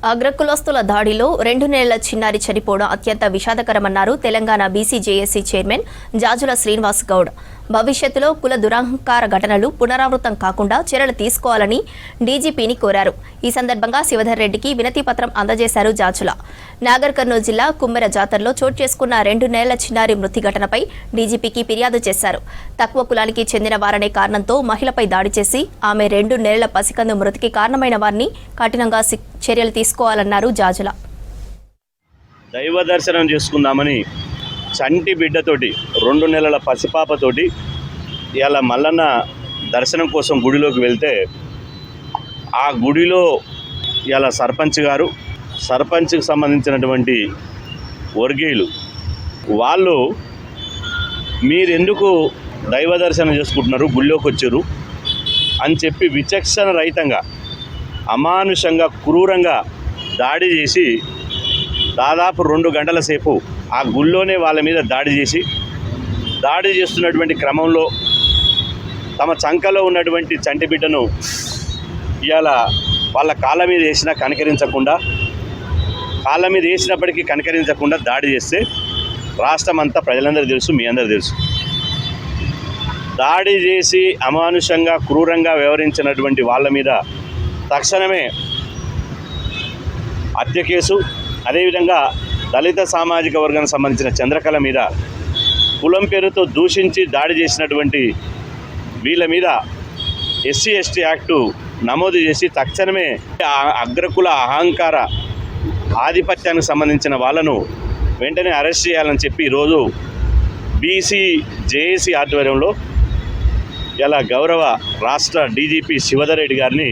అగ్రకులస్తుల దాడిలో 2 నెలల చిన్నారి చనిపోవడం అత్యంత విషాదకరమన్నారు తెలంగాణ బీసీజేఏసీ చైర్మన్ జాజుల శ్రీనివాస్ గౌడ్. భవిష్యత్తులో కుల దురహంకార ఘటనలు పునరావృతం కాకుండా చర్యలు తీసుకోవాలని డీజీపీని కోరారు. ఈ సందర్భంగా శివధర్ రెడ్డికి వినతి పత్రం అందజేశారు జాజుల. నాగర్ కర్నూలు జిల్లా కుమ్మెర జాతరలో చోటు చేసుకున్న 2 నెలల చిన్నారి మృతి ఘటనపై డీజీపీకి ఫిర్యాదు చేశారు. తక్కువ కులానికి చెందిన వారనే కారణంతో మహిళపై దాడి చేసి ఆమె 2 నెలల పసికందు మృతికి కారణమైన వారిని కఠినంగా చర్యలు తీసుకోవాలన్నారు జాజుల. దైవ దర్శనం చేసుకుందామని చంటి బిడ్డతోటి 2 నెలల పసిపాపతోటి ఇలా మల్లన్న దర్శనం కోసం గుడిలోకి వెళ్తే ఆ గుడిలో ఇలా సర్పంచ్కి సంబంధించినటువంటి వర్గీయులు వాళ్ళు మీరెందుకు దైవ దర్శనం చేసుకుంటున్నారు, గుడిలోకి వచ్చారు అని చెప్పి విచక్షణ రహితంగా అమానుషంగా క్రూరంగా దాడి చేసి దాదాపు 2 గంటల సేపు ఆ గుళ్ళోనే వాళ్ళ మీద దాడి చేస్తున్నటువంటి క్రమంలో తమ చంకలో ఉన్నటువంటి చంటి బిడ్డను ఇవాళ వాళ్ళ కాళ్ళ మీద వేసినప్పటికీ కనికరించకుండా దాడి చేస్తే రాష్ట్రం అంతా ప్రజలందరూ తెలుసు, మీ అందరూ తెలుసు. దాడి చేసి అమానుషంగా క్రూరంగా వ్యవహరించినటువంటి వాళ్ళ మీద తక్షణమే హత్య కేసు, అదేవిధంగా దళిత సామాజిక వర్గానికి సంబంధించిన చంద్రకళ మీద కులం పేరుతో దూషించి దాడి చేసినటువంటి వీళ్ళ మీద ఎస్సీ ఎస్టీ యాక్టు నమోదు చేసి తక్షణమే అగ్రకుల అహంకార ఆధిపత్యానికి సంబంధించిన వాళ్ళను వెంటనే అరెస్ట్ చేయాలని చెప్పి ఈరోజు బీసీజేఏసీ ఆధ్వర్యంలో ఇలా గౌరవ రాష్ట్ర డీజీపీ శివధర్ రెడ్డి గారిని